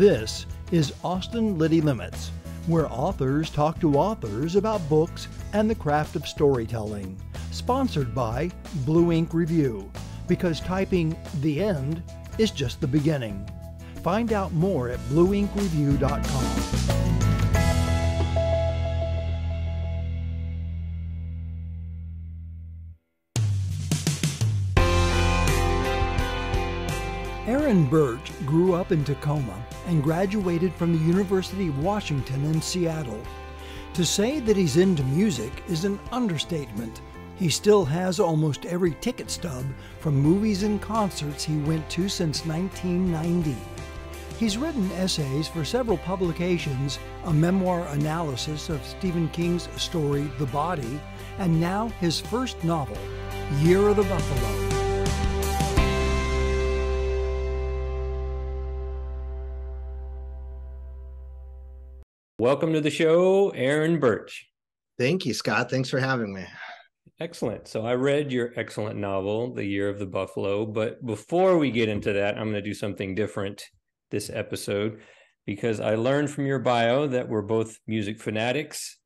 This is Austin Liti Limits, where authors talk to authors about books and the craft of storytelling. Sponsored by Blue Ink Review, because typing the end is just the beginning. Find out more at blueinkreview.com. Aaron Burch grew up in Tacoma and graduated from the University of Washington in Seattle. To say that he's into music is an understatement. He still has almost every ticket stub from movies and concerts he went to since 1990. He's written essays for several publications, a memoir analysis of Stephen King's story The Body, and now his first novel, Year of the Buffalo. Welcome to the show, Aaron Burch. Thank you, Scott. Thanks for having me. Excellent. So I read your excellent novel, The Year of the Buffalo, but before we get into that, I'm going to do something different this episode because I learned from your bio that we're both music fanatics.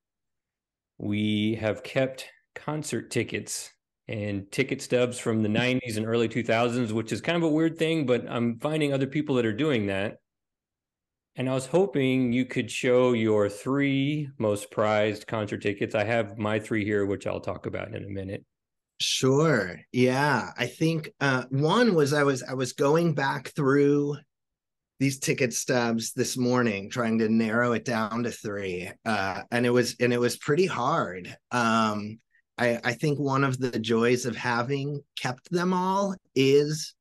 We have kept concert tickets and ticket stubs from the 90s and early 2000s, which is kind of a weird thing, but I'm finding other people that are doing that. And I was hoping you could show your three most prized concert tickets. I have my three here, which I'll talk about in a minute. Sure. Yeah. I think one was I was going back through these ticket stubs this morning, trying to narrow it down to three. And it was pretty hard. I think one of the joys of having kept them all is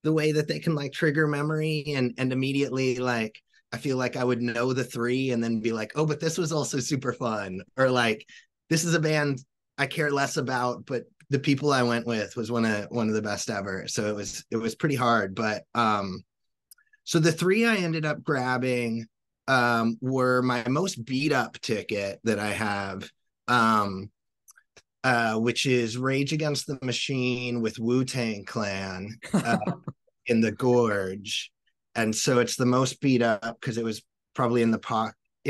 the way that they can like trigger memory and immediately like I feel like I would know the three and then be like, oh, but this was also super fun. Or like, this is a band I care less about, but the people I went with was one of the best ever. So it was pretty hard. But so the three I ended up grabbing were my most beat up ticket that I have, which is Rage Against the Machine with Wu-Tang Clan in the Gorge. And so it's the most beat up because it was probably in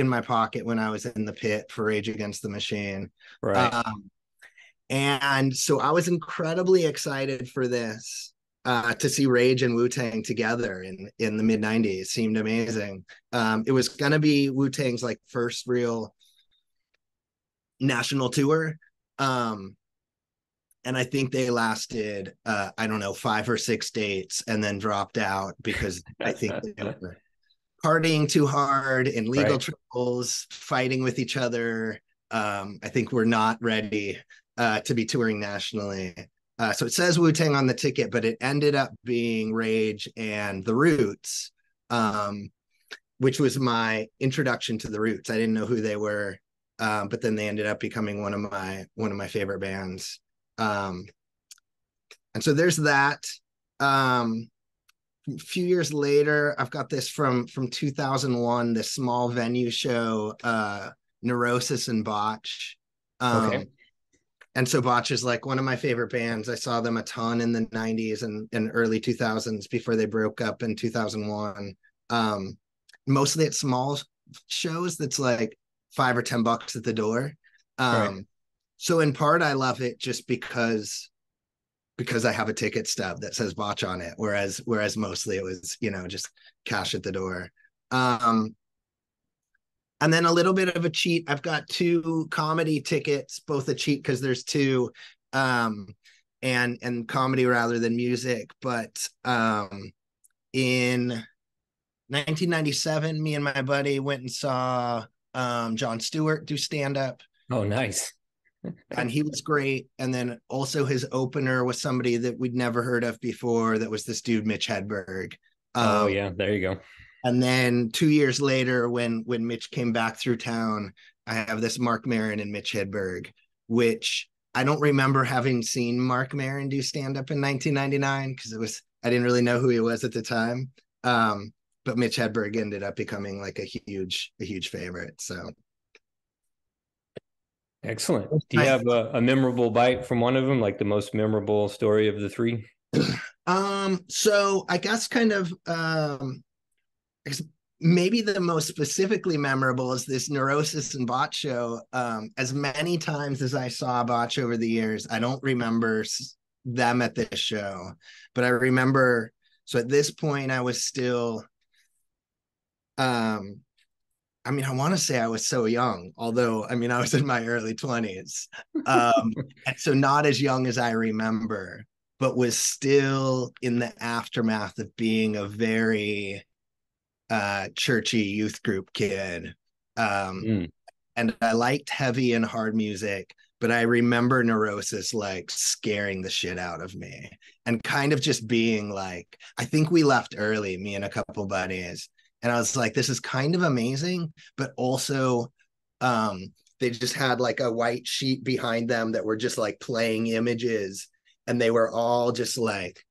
my pocket when I was in the pit for Rage Against the Machine. Right. And so I was incredibly excited for this to see Rage and Wu-Tang together in the mid 90s. Seemed amazing. It was going to be Wu-Tang's like first real national tour. And I think they lasted, I don't know, 5 or 6 dates and then dropped out because I think they were partying too hard in legal troubles, fighting with each other. I think we're not ready to be touring nationally. So it says Wu-Tang on the ticket, but it ended up being Rage and The Roots, which was my introduction to The Roots. I didn't know who they were, but then they ended up becoming one of my favorite bands. And so there's that. A few years later, I've got this from 2001, this small venue show, Neurosis and Botch. Okay. And so Botch is like one of my favorite bands. I saw them a ton in the 90s and early 2000s before they broke up in 2001. Mostly at small shows that's like $5 or $10 at the door. So in part, I love it just because I have a ticket stub that says Botch on it, whereas mostly it was, just cash at the door. And then a little bit of a cheat. I've got 2 comedy tickets, both a cheat because there's 2, and comedy rather than music. But in 1997, me and my buddy went and saw Jon Stewart do stand-up. Oh, nice. And he was great. And then also his opener was somebody that we'd never heard of before. That was this dude, Mitch Hedberg. Oh yeah, there you go. And then 2 years later, when Mitch came back through town, I have this Mark Maron and Mitch Hedberg, which I don't remember having seen Mark Maron do stand-up in 1999 because I didn't really know who he was at the time. But Mitch Hedberg ended up becoming like a huge favorite. So excellent. Do you have a memorable bite from one of them, like the most memorable story of the three? So I guess kind of maybe the most specifically memorable is this Neurosis and Botch show. As many times as I saw Botch over the years, I don't remember them at this show, but I remember. So at this point, I was still. I mean, I want to say I was so young, although I mean I was in my early 20s, and so not as young as I remember, but was still in the aftermath of being a very churchy youth group kid. And I liked heavy and hard music, but I remember Neurosis like scaring the shit out of me and kind of just being like, I think we left early, me and a couple buddies. And I was like, this is kind of amazing, but also they just had like a white sheet behind them that were just like playing images, and they were all just like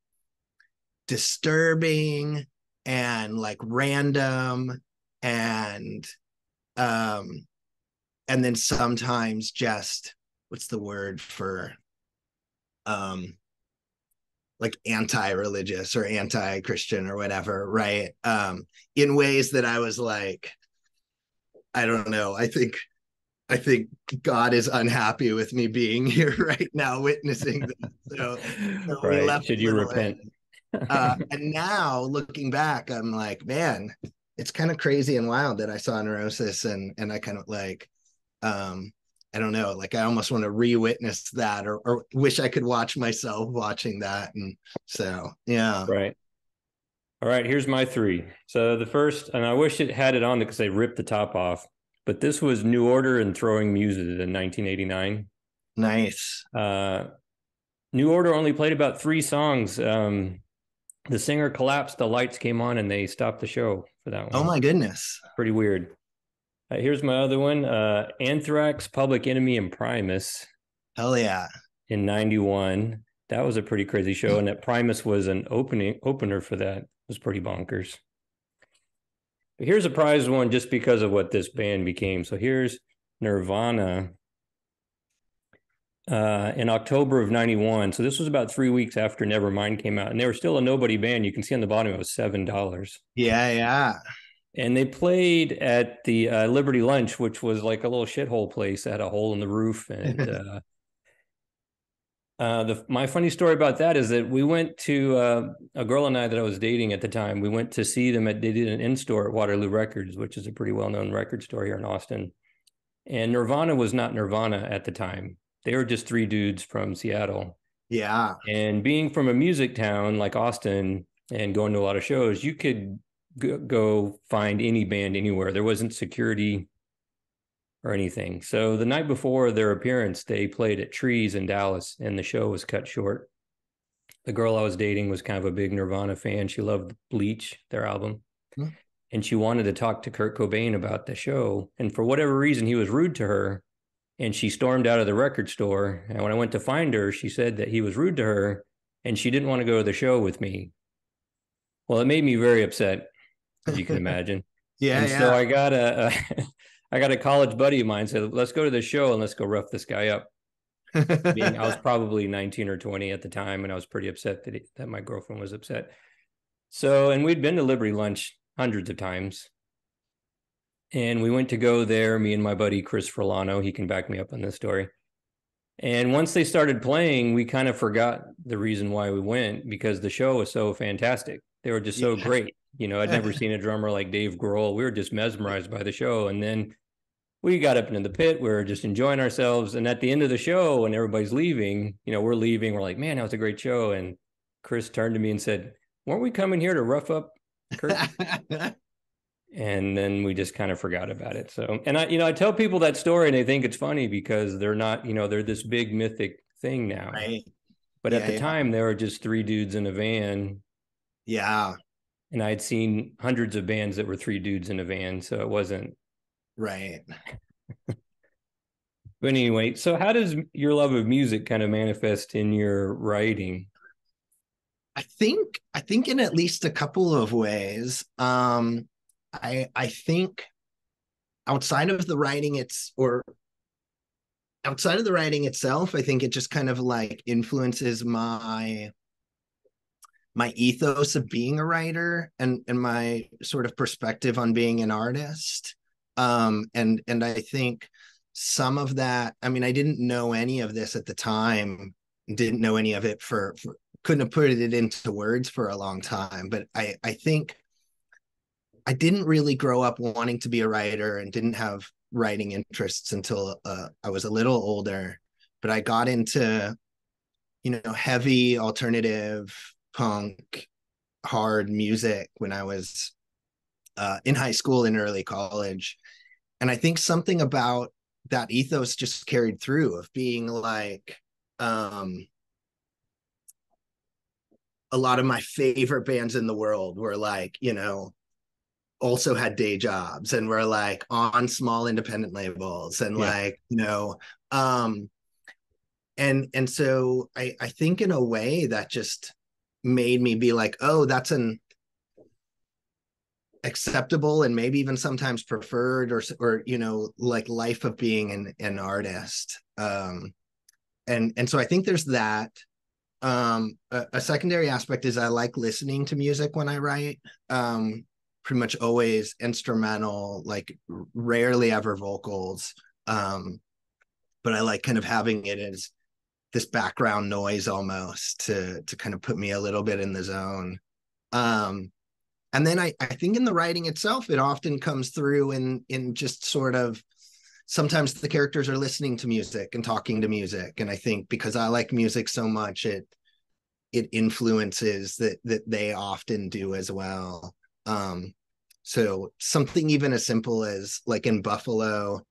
disturbing and like random, and then sometimes just, what's the word for like anti-religious or anti-Christian or whatever, right? In ways that I was like, I don't know. I think God is unhappy with me being here right now, witnessing this. So right. We left. Should you repent? And now looking back, I'm like, man, it's kind of crazy and wild that I saw Neurosis, and I kind of like, I don't know, like I almost want to re-witness that, or wish I could watch myself watching that. And so, yeah. Right. All right, here's my three. So the first, and I wish it had it on because they ripped the top off, but this was New Order and Throwing Muses in 1989. Nice. New Order only played about 3 songs. The singer collapsed, the lights came on, and they stopped the show for that one. Oh my goodness. Pretty weird. Here's my other one. Anthrax, Public Enemy, and Primus. Hell yeah. In 91. That was a pretty crazy show. And that Primus was an opener for that. It was pretty bonkers. But here's a prize one just because of what this band became. So here's Nirvana in October of 91. So this was about 3 weeks after Nevermind came out. And they were still a nobody band. You can see on the bottom it was $7. Yeah, yeah. And they played at the Liberty Lunch, which was like a little shithole place that had a hole in the roof. And my funny story about that is that we went to a girl and I that I was dating at the time. We went to see them they did an in-store at Waterloo Records, which is a pretty well-known record store here in Austin. And Nirvana was not Nirvana at the time. They were just 3 dudes from Seattle. Yeah. And being from a music town like Austin and going to a lot of shows, you could go find any band anywhere. There wasn't security or anything. So the night before their appearance, they played at Trees in Dallas, and the show was cut short. The girl I was dating was kind of a big Nirvana fan. She loved Bleach, their album. Mm-hmm. And she wanted to talk to Kurt Cobain about the show. And for whatever reason, he was rude to her. And she stormed out of the record store. And when I went to find her, she said that he was rude to her and she didn't want to go to the show with me. Well, it made me very upset, as you can imagine. Yeah. So I got a college buddy of mine said, let's go to the show and let's go rough this guy up. I was probably 19 or 20 at the time, and I was pretty upset that my girlfriend was upset. So, and we'd been to Liberty Lunch hundreds of times. And we went to go there, me and my buddy Chris Frolano. He can back me up on this story. And once they started playing, we kind of forgot the reason why we went, because the show was so fantastic. They were just so great. You know, I'd never seen a drummer like Dave Grohl. We were just mesmerized by the show. And then we got up into the pit. We were just enjoying ourselves. And at the end of the show, when everybody's leaving, you know, we're leaving. We're like, man, that was a great show. And Chris turned to me and said, weren't we coming here to rough up Kurt? And then we just kind of forgot about it. So, and I tell people that story and they think it's funny because they're not, they're this big mythic thing now. Right. But at the time, there were just 3 dudes in a van. Yeah. And I'd seen hundreds of bands that were 3 dudes in a van. So it wasn't. Right. But anyway, so how does your love of music kind of manifest in your writing? I think in at least a couple of ways. I think outside of the writing itself, I think it just kind of like influences my my ethos of being a writer and my sort of perspective on being an artist. And I think some of that, I mean, I didn't know any of this at the time, didn't know any of it for couldn't have put it into words for a long time. But I think I didn't really grow up wanting to be a writer and didn't have writing interests until I was a little older. But I got into, heavy alternative punk, hard music when I was in high school and early college. And I think something about that ethos just carried through of being like, a lot of my favorite bands in the world were like, also had day jobs and were like on small independent labels and and so I think in a way that just made me be like, oh, that's an acceptable and maybe even sometimes preferred or like life of being an artist. And so I think there's that. A secondary aspect is I like listening to music when I write. Pretty much always instrumental, like rarely ever vocals. But I like kind of having it as this background noise almost to kind of put me a little bit in the zone. And then I think in the writing itself, it often comes through in just sort of, sometimes the characters are listening to music and talking to music. And I think because I like music so much, it influences that they often do as well. So something even as simple as like in Buffalo,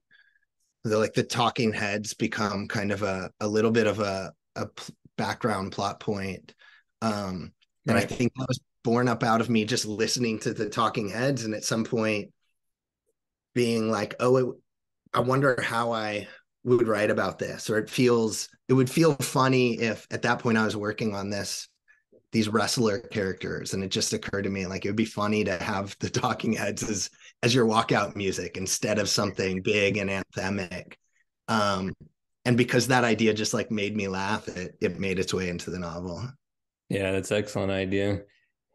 the talking heads become kind of a little bit of a background plot point. And I think that was born up out of me just listening to the talking heads and at some point being like, oh, I wonder how I would write about this, or it would feel funny if at that point I was working on these wrestler characters, and it just occurred to me like it would be funny to have the talking heads as your walkout music instead of something big and anthemic. And because that idea just like made me laugh, it made its way into the novel. Yeah, that's an excellent idea.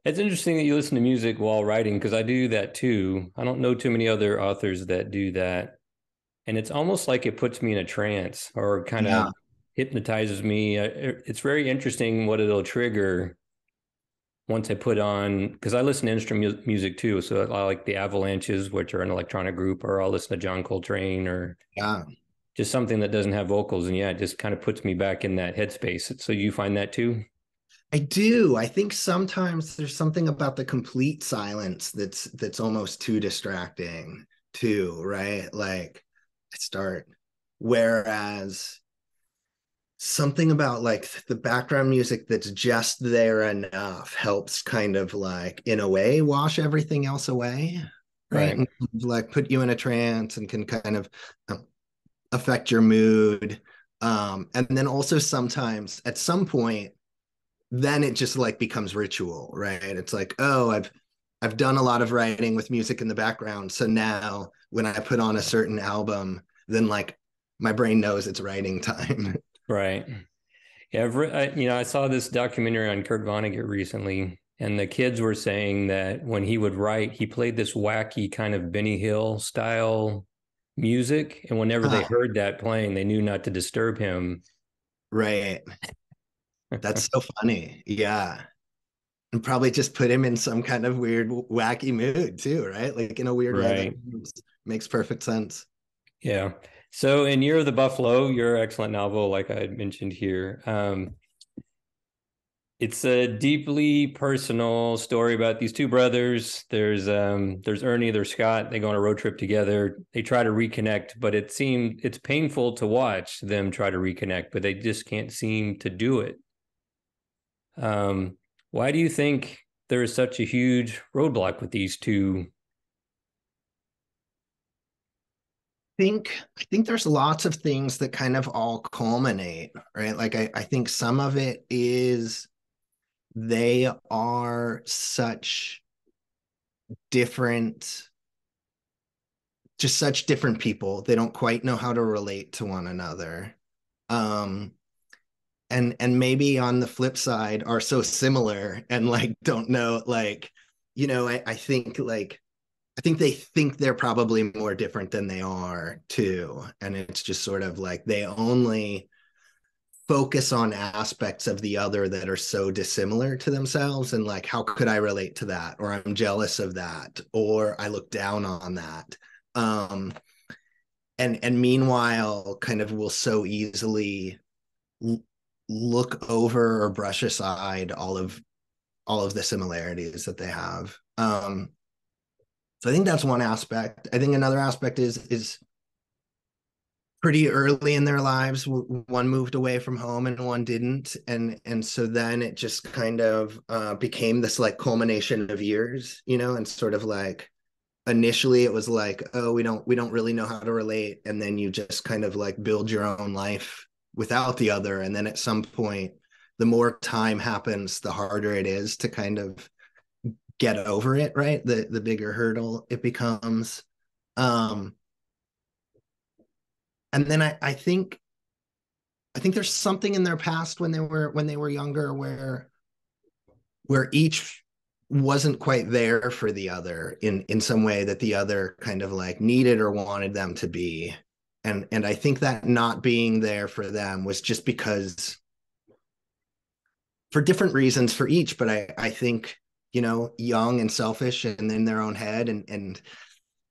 It's interesting that you listen to music while writing, because I do that too. I don't know too many other authors that do that. And it's almost like it puts me in a trance or kind of hypnotizes me. It's very interesting what it'll trigger once I put on, because I listen to instrument music too. So I like the Avalanches, which are an electronic group, or I'll listen to John Coltrane or just something that doesn't have vocals. And yeah, it just kind of puts me back in that headspace. So you find that too? I do. I think sometimes there's something about the complete silence that's almost too distracting too, right? Like I start, whereas something about like the background music that's just there enough helps kind of like in a way wash everything else away, right? And like put you in a trance and can kind of affect your mood. And then also sometimes at some point then it just like becomes ritual, right? It's like, oh, I've done a lot of writing with music in the background, so now when I put on a certain album, then like my brain knows it's writing time. Right. Yeah, I saw this documentary on Kurt Vonnegut recently, and the kids were saying that when he would write, he played this wacky kind of Benny Hill style music, and whenever they heard that playing, they knew not to disturb him. Right. That's so funny. Yeah. And probably just put him in some kind of weird, wacky mood too, right? Like in a weird way that makes perfect sense. Yeah. So in Year of the Buffalo, your excellent novel, like I had mentioned here, it's a deeply personal story about these two brothers. There's Ernie, there's Scott. They go on a road trip together. They try to reconnect, but it's painful to watch them try to reconnect, but they just can't seem to do it. Why do you think there is such a huge roadblock with these two? I think there's lots of things that kind of all culminate, right? Like I think some of it is they are such different, just such different people. They don't quite know how to relate to one another. And and maybe on the flip side are so similar and like don't know, like, I think like I think they think they're probably more different than they are too. And it's just sort of like they only focus on aspects of the other that are so dissimilar to themselves, and like, how could I relate to that, or I'm jealous of that, or I look down on that. And meanwhile kind of will so easily look over or brush aside all of the similarities that they have. So I think that's one aspect. I think another aspect is pretty early in their lives, one moved away from home and one didn't, and so then it just kind of became this like culmination of years, and sort of like initially it was like, oh, we don't really know how to relate, and then you just kind of like build your own life without the other, and then at some point the more time happens, the harder it is to kind of get over it, right? The bigger hurdle it becomes. And then I think there's something in their past when they were younger where each wasn't quite there for the other in some way that the other kind of like needed or wanted them to be. And I think that not being there for them was just because, for different reasons for each, but I think, young and selfish and in their own head, and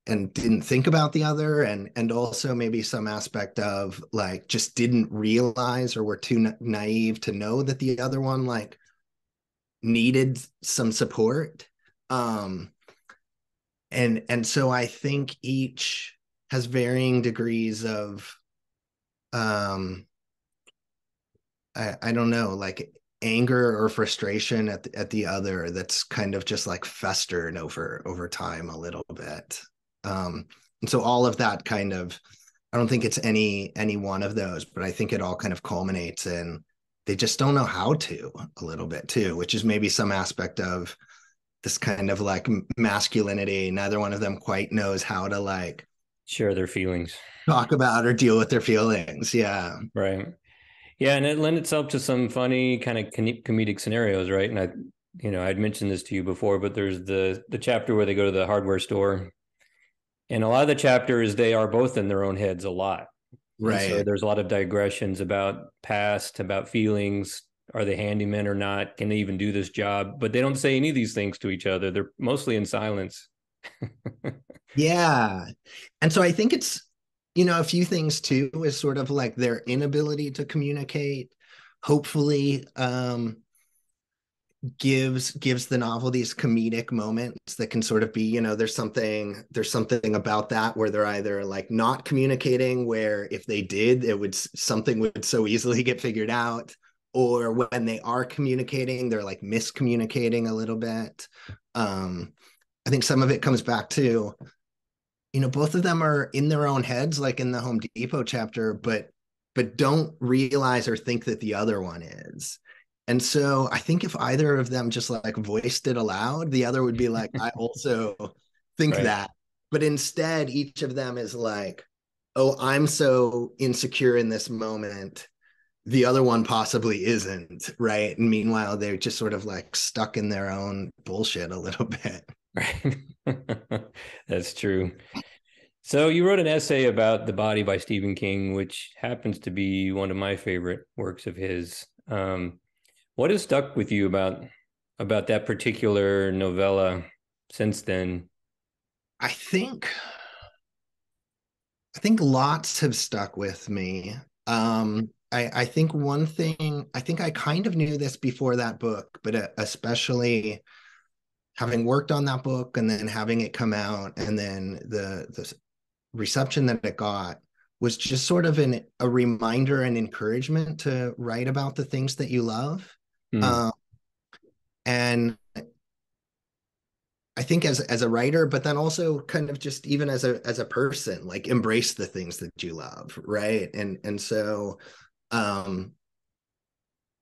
didn't think about the other, and also maybe some aspect of like just didn't realize or were too naive to know that the other one like needed some support. And so I think each has varying degrees of I don't know, like anger or frustration at the other that's kind of just like festered over time a little bit. And so all of that kind of, I don't think it's any one of those, but I think it all kind of culminates in they just don't know how to, a little bit too, which is maybe some aspect of this kind of like masculinity. Neither one of them quite knows how to like share their feelings, talk about or deal with their feelings. Yeah. right. Yeah, and it lends itself to some funny kind of comedic scenarios, right? And I'd mentioned this to you before, but there's the chapter where they go to the hardware store, and a lot of the chapters they are both in their own heads a lot, and so Right. there's a lot of digressions about past, about feelings. Are they handymen or not? Can they even do this job? But they don't say any of these things to each other. They're mostly in silence. Yeah. And so I think it's, a few things too is sort of like their inability to communicate, hopefully gives the novel these comedic moments that can sort of be, there's something about that where they're either like not communicating, where if they did, something would so easily get figured out, or when they are communicating, they're like miscommunicating a little bit. I think some of it comes back to, both of them are in their own heads, like in the Home Depot chapter, but don't realize or think that the other one is. And so I think if either of them just like voiced it aloud, the other would be like, I also think Right. that. But instead, each of them is like, oh, I'm so insecure in this moment. The other one possibly isn't. Right. And meanwhile, they're just sort of like stuck in their own bullshit a little bit. Right. That's true. So you wrote an essay about The Body by Stephen King, which happens to be one of my favorite works of his. What has stuck with you about that particular novella since then? I think lots have stuck with me. I think one thing, I think I kind of knew this before that book, but especially having worked on that book and then having it come out, and then the reception that it got was just sort of a reminder and encouragement to write about the things that you love. Mm. And I think as a writer, but then also kind of just even as a person, like embrace the things that you love, right? And so I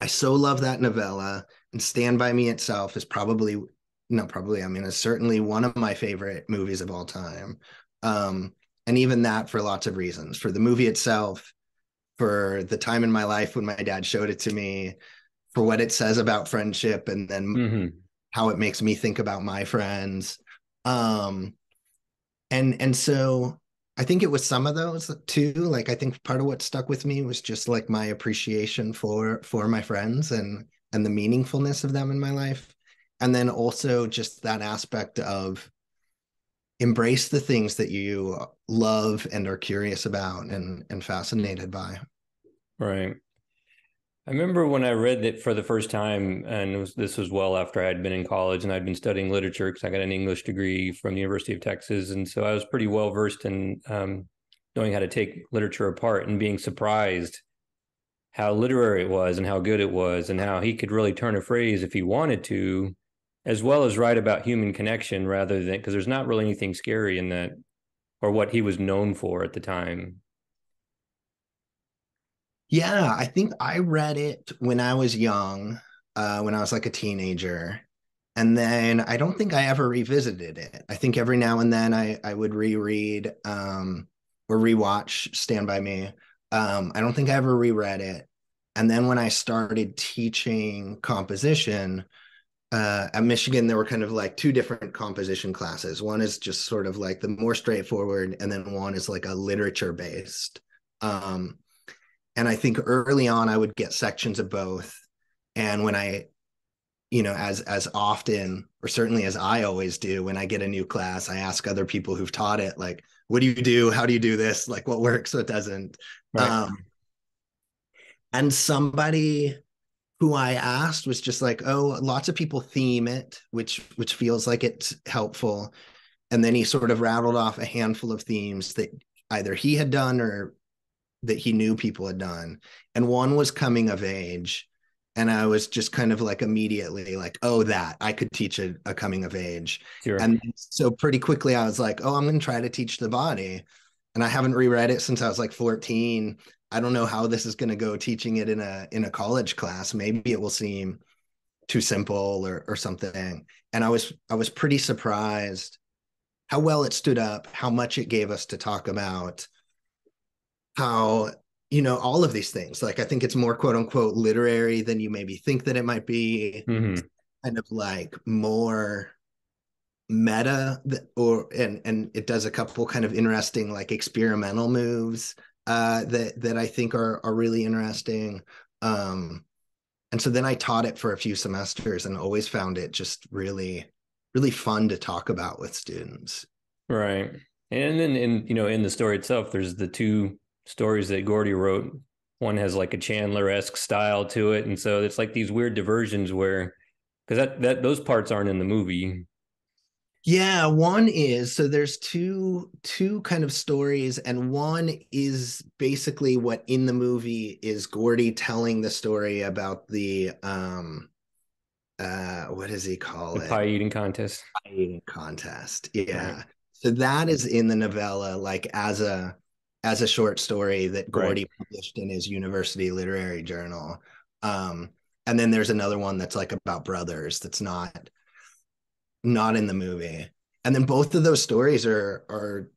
so love that novella, and Stand By Me itself is probably not probably, I mean, it's certainly one of my favorite movies of all time. And even that for lots of reasons. For the movie itself, for the time in my life when my dad showed it to me, for what it says about friendship, and then how it makes me think about my friends. And so I think it was some of those too. Like, I think part of what stuck with me was just like my appreciation for my friends and the meaningfulness of them in my life. And then also just that aspect of embrace the things that you love and are curious about and fascinated by. Right. I remember when I read it for the first time, and this was well after I had been in college and I'd been studying literature because I got an English degree from the University of Texas. And so I was pretty well versed in knowing how to take literature apart and being surprised how literary it was and how good it was and how he could really turn a phrase if he wanted to, as well as write about human connection rather than, because there's not really anything scary in that, or what he was known for at the time. Yeah, I think I read it when I was young, when I was like a teenager. And then I don't think I ever revisited it. I think every now and then I would reread or rewatch Stand By Me. I don't think I ever reread it. And then when I started teaching composition at Michigan, there were kind of like two different composition classes. One is just sort of like the more straightforward, and then one is like a literature based. And I think early on I would get sections of both. And when I, as often, or certainly as I always do, when I get a new class, I ask other people who've taught it, like, what do you do? How do you do this? Like, what works, what doesn't? Right. And somebody who I asked was just like, oh, lots of people theme it, which feels like it's helpful. And then he sort of rattled off a handful of themes that either he had done or that he knew people had done. And one was coming of age. And I was just kind of like immediately like, oh, that I could teach a coming of age. Sure. And so pretty quickly I was like, oh, I'm going to try to teach the body. And I haven't reread it since I was like 14. I don't know how this is going to go teaching it in a college class. Maybe it will seem too simple or something. And I was pretty surprised how well it stood up, how much it gave us to talk about, how, all of these things. Like, I think it's more quote unquote literary than you maybe think that it might be. Kind of like more meta, and it does a couple kind of interesting like experimental moves that I think are really interesting. And so then I taught it for a few semesters and always found it just really, really fun to talk about with students. Right. And then in the story itself, there's the two stories that Gordy wrote. One has like a Chandler-esque style to it. And so it's like these weird diversions where, because that those parts aren't in the movie. Yeah, one is, so there's two kind of stories, and one is basically what in the movie is Gordy telling the story about the what does he call The it? pie eating contest. Pie eating contest. Yeah. Right. So that is in the novella, like as a short story that Gordy published in his university literary journal. And then there's another one that's like about brothers that's not in the movie. And then both of those stories are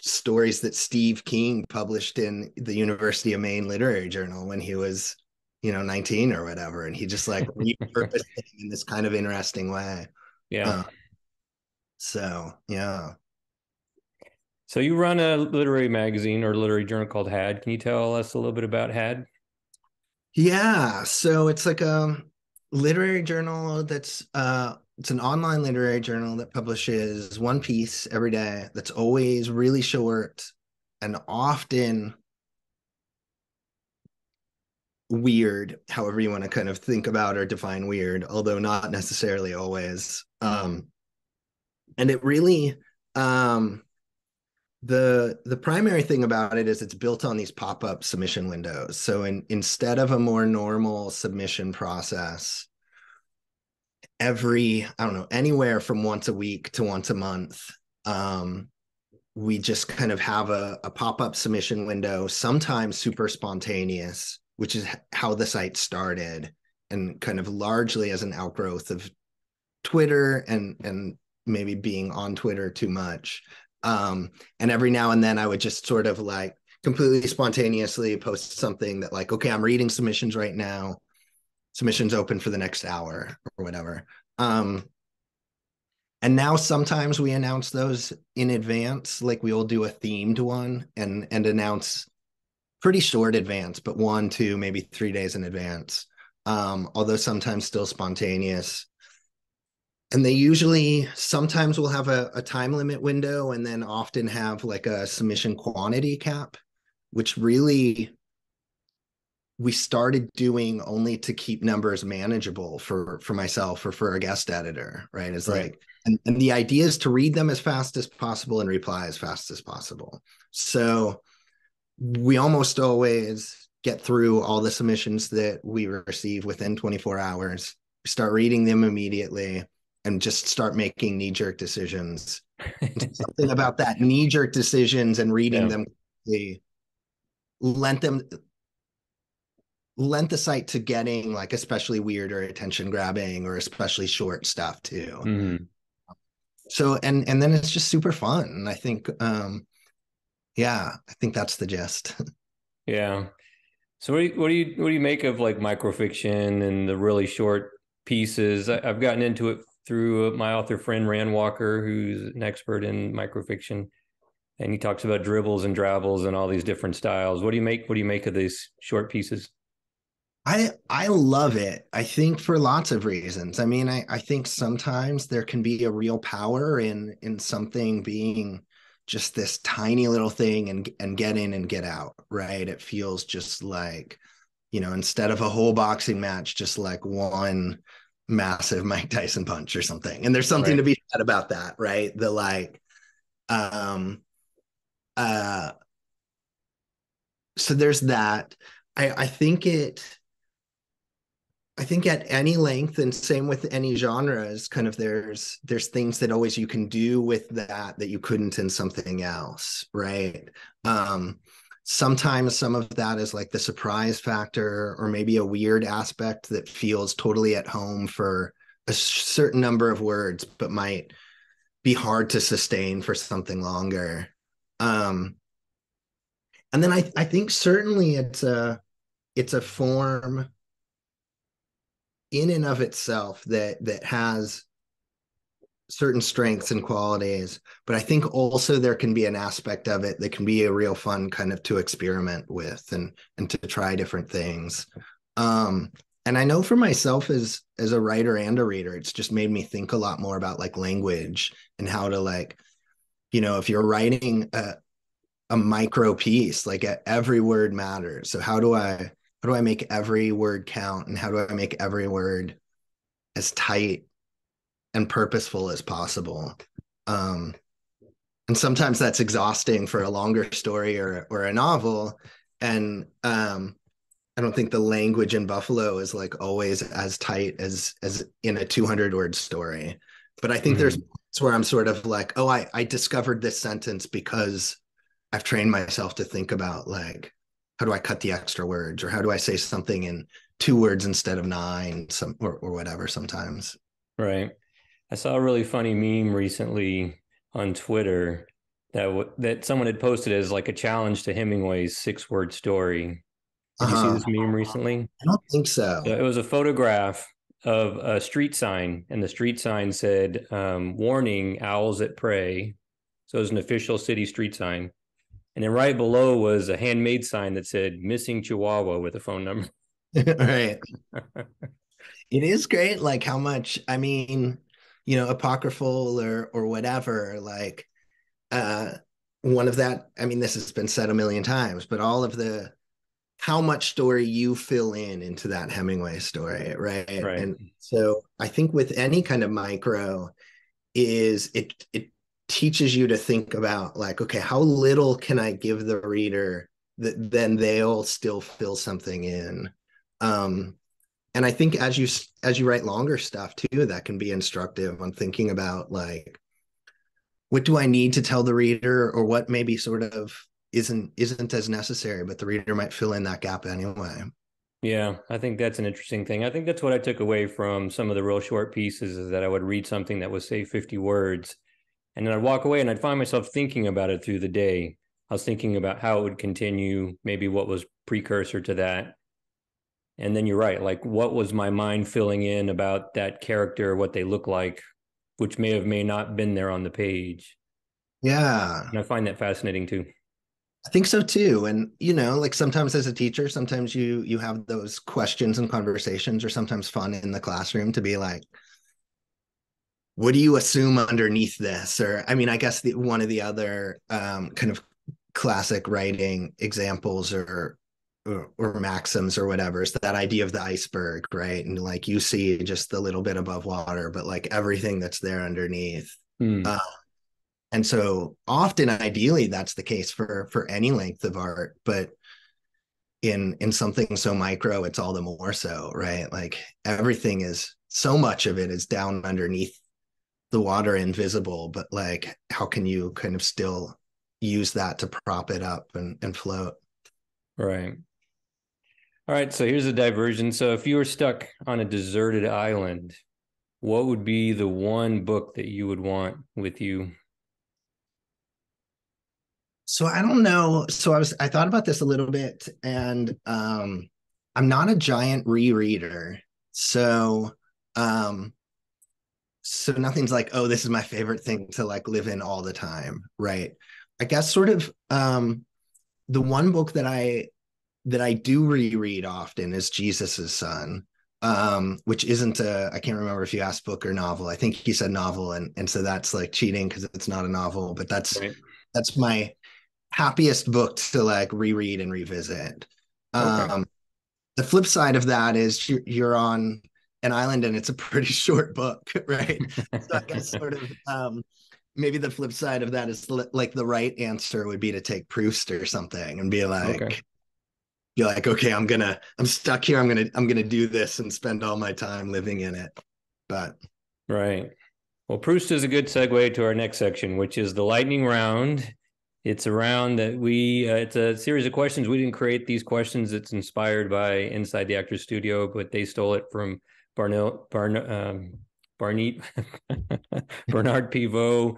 stories that Steve King published in the University of Maine Literary Journal when he was 19 or whatever, and he just like repurposed it in this kind of interesting way. Yeah. So yeah. So you run a literary magazine or literary journal called Had. Can you tell us a little bit about Had? Yeah, so it's like a literary journal that's it's an online literary journal that publishes one piece every day that's always really short and often weird, however you want to kind of think about or define weird, although not necessarily always. And it really the primary thing about it is it's built on these pop-up submission windows. So instead of a more normal submission process, every, I don't know, anywhere from once a week to once a month, we just kind of have a pop-up submission window, sometimes super spontaneous, which is how the site started, and kind of largely as an outgrowth of Twitter and maybe being on Twitter too much. And every now and then I would just sort of like completely spontaneously post something that like, okay, I'm reading submissions right now. Submissions open for the next hour or whatever. And now sometimes we announce those in advance, like we'll do a themed one and announce pretty short advance, but 1, 2, maybe 3 days in advance. Although sometimes still spontaneous. And they usually sometimes will have a time limit window and then often have like a submission quantity cap, which really we started doing only to keep numbers manageable for myself or for a guest editor, right? It's Right. like, and the idea is to read them as fast as possible and reply as fast as possible. So we almost always get through all the submissions that we receive within 24 hours, start reading them immediately, and just start making knee-jerk decisions. Something about that knee-jerk decisions and reading them quickly lent the site to getting like especially weird or attention grabbing or especially short stuff too. Mm-hmm. So and then it's just super fun. And I think I think that's the gist. Yeah. So what do you make of like microfiction and the really short pieces? I've gotten into it through my author friend Rand Walker, who's an expert in microfiction, and he talks about dribbles and drabbles and all these different styles. What do you make of these short pieces? I love it. I think for lots of reasons. I mean, I think sometimes there can be a real power in something being just this tiny little thing and get in and get out, right? It feels just like, instead of a whole boxing match, just like one massive Mike Tyson punch or something. And there's something to be said about that, right? The like, so there's that. I think at any length, and same with any genres, kind of there's things that always you can do with that you couldn't in something else, right? Sometimes some of that is like the surprise factor or maybe a weird aspect that feels totally at home for a certain number of words, but might be hard to sustain for something longer. And then I think certainly it's a form in and of itself that has certain strengths and qualities, but I think also there can be an aspect of it that can be a real fun kind of to experiment with and to try different things. And I know for myself as a writer and a reader, it's just made me think a lot more about like language and how to like, if you're writing a micro piece, like every word matters. So how do I make every word count, and how do I make every word as tight and purposeful as possible? And sometimes that's exhausting for a longer story or a novel. And I don't think the language in Buffalo is like always as tight as in a 200-word story. But I think there's moments where I'm sort of like, oh, I discovered this sentence because I've trained myself to think about like, how do I cut the extra words, or how do I say something in 2 words instead of 9, or whatever sometimes. Right. I saw a really funny meme recently on Twitter that someone had posted as like a challenge to Hemingway's 6-word story. Did you see this meme recently? I don't think so. It was a photograph of a street sign, and the street sign said, warning, owls at prey. So it was an official city street sign. And then right below was a handmade sign that said missing Chihuahua with a phone number. Right. It is great, like how much, I mean, apocryphal or whatever, like one of that, I mean, this has been said a million times, but all of the how much story you fill into that Hemingway story, right? And so I think with any kind of micro is it teaches you to think about like, okay, how little can I give the reader that then they'll still fill something in. And I think as you write longer stuff too, that can be instructive on thinking about like, what do I need to tell the reader, or what maybe sort of isn't as necessary, but the reader might fill in that gap anyway. Yeah, I think that's an interesting thing. I think that's what I took away from some of the real short pieces, is that I would read something that was, say, 50 words, and then I'd walk away and I'd find myself thinking about it through the day. I was thinking about how it would continue, maybe what was precursor to that. And then you're right, like what was my mind filling in about that character, what they look like, which may not been there on the page. Yeah, And I find that fascinating too. I think so too. And like sometimes as a teacher, sometimes you have those questions and conversations, or sometimes fun in the classroom to be like, what do you assume underneath this? Or I mean, I guess one of the other kind of classic writing examples or maxims or whatever is that idea of the iceberg, right? And like you see just the little bit above water, but like everything that's there underneath. Mm. And so often, ideally, that's the case for any length of art, but in something so micro, it's all the more so, right? Like everything is, so much of it is down underneath the water, invisible, but like how can you kind of still use that to prop it up and float? Right. All right, so here's a diversion. So if you were stuck on a deserted island, what would be the one book that you would want with you? So I don't know. So I thought about this a little bit, and I'm not a giant rereader. So um so nothing's like, oh, this is my favorite thing to like live in all the time, right? I guess sort of the one book that I do reread often is Jesus's Son, which isn't I can't remember if you asked book or novel. I think he said novel, and so that's like cheating because it's not a novel, but Right. that's my happiest book to like reread and revisit. Okay. The flip side of that is you're on an island and it's a pretty short book, right? So I guess sort of maybe the flip side of that is like the right answer would be to take Proust or something and Okay. be like, okay, I'm stuck here. I'm gonna do this and spend all my time living in it. But Right. Well, Proust is a good segue to our next section, which is the lightning round. It's a round that it's a series of questions. We didn't create these questions. It's inspired by Inside the Actors Studio, but they stole it from Barney, Bernard Pivot.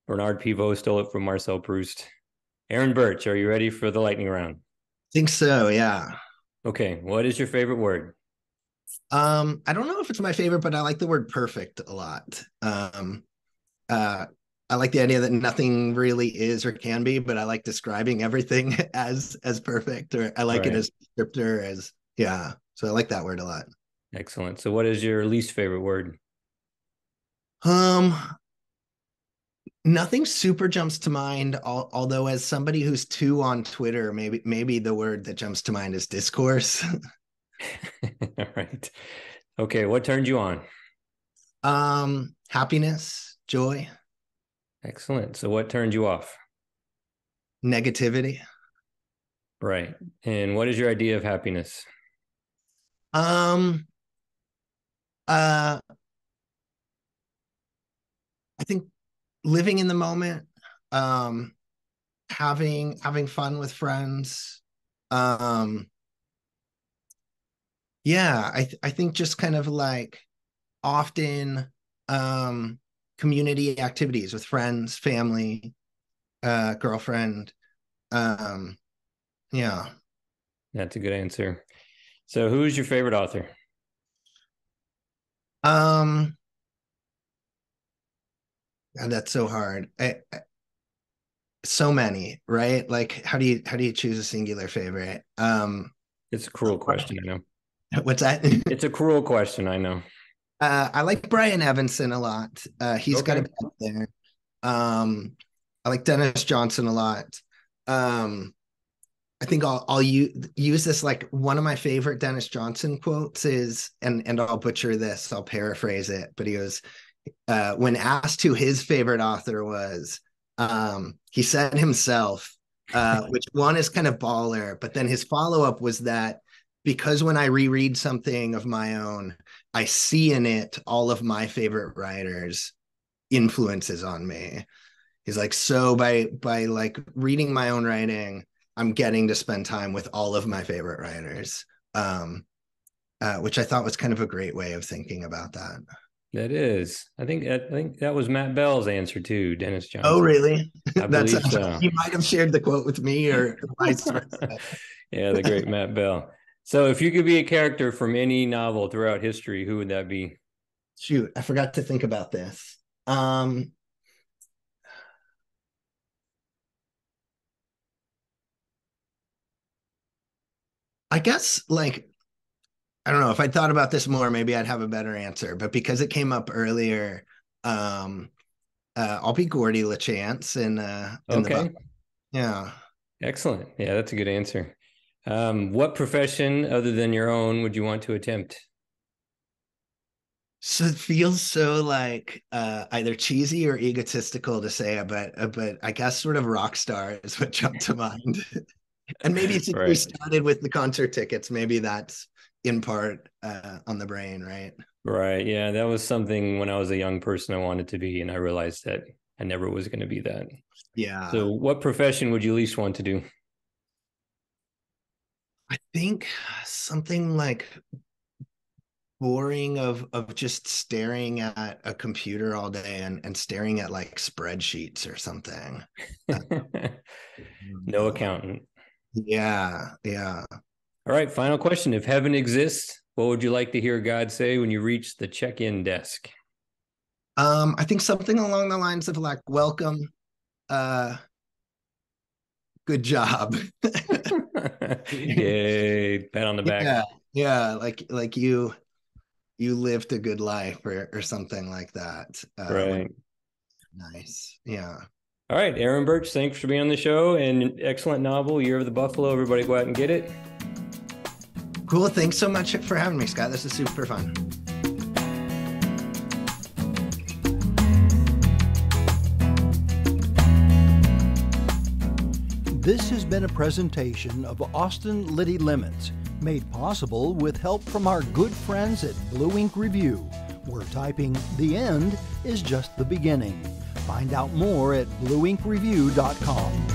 Bernard Pivot stole it from Marcel Proust. Aaron Burch, are you ready for the lightning round? I think so, yeah. Okay, what is your favorite word? I don't know if it's my favorite, but I like the word perfect a lot. Uh, I like the idea that nothing really is or can be, but I like describing everything as perfect, or I like it Right. as descriptor as, yeah. So I like that word a lot. Excellent. So what is your least favorite word? Um, Nothing super jumps to mind, although as somebody who's too on Twitter, maybe the word that jumps to mind is discourse. All right. Okay, what turned you on? Happiness, joy, Excellent. So what turned you off? negativity. Right. And what is your idea of happiness? Um, uh, I think living in the moment, um, having fun with friends. Um, yeah, I think just kind of like often um community activities with friends, family, girlfriend. Um, yeah. That's a good answer. So who's your favorite author? Um, God, that's so hard. So many, right? Like how do you choose a singular favorite? It's a cruel question, I know. What's that? It's a cruel question, I know. I like Brian Evanson a lot. He's got a Okay. bit up there. I like Dennis Johnson a lot. Um, I think I'll use this, like one of my favorite Dennis Johnson quotes is, and I'll butcher this, I'll paraphrase it, but he goes, when asked who his favorite author was, he said himself, which one is kind of baller, but then his follow-up was that because when I reread something of my own, I see in it all of my favorite writers' influences on me. He's like, so by like reading my own writing, I'm getting to spend time with all of my favorite writers, which I thought was kind of a great way of thinking about that. That is. I think that was Matt Bell's answer too, Dennis Johnson. Oh, really? I believe so. You might have shared the quote with me or vice versa. Yeah, the great Matt Bell. So if you could be a character from any novel throughout history, who would that be? Shoot, I forgot to think about this. I guess like I don't know if I thought about this more, maybe I'd have a better answer. But because it came up earlier, I'll be Gordy LaChance in the book. Yeah. Excellent. Yeah, that's a good answer. What profession other than your own would you want to attempt? So it feels so like either cheesy or egotistical to say, but I guess sort of rock star is what jumped to mind. And maybe since we started with the concert tickets, maybe that's in part on the brain, right? Right. Yeah, that was something when I was a young person I wanted to be, and I realized that I never was going to be that. Yeah. So what profession would you least want to do? I think something like boring of just staring at a computer all day and staring at like spreadsheets or something. No accountant. Yeah. All right, final question. If heaven exists, what would you like to hear God say when you reach the check-in desk? I think something along the lines of like, welcome, good job. Yay, pat on the back. Yeah, like you lived a good life or something like that. Right. Nice. Yeah. All right, Aaron Burch, thanks for being on the show, and excellent novel, Year of the Buffalo. Everybody go out and get it. Cool. Thanks so much for having me, Scott. This is super fun. This has been a presentation of Austin Liti Lemons, made possible with help from our good friends at Blue Ink Review, where typing "the end" is just the beginning. Find out more at blueinkreview.com.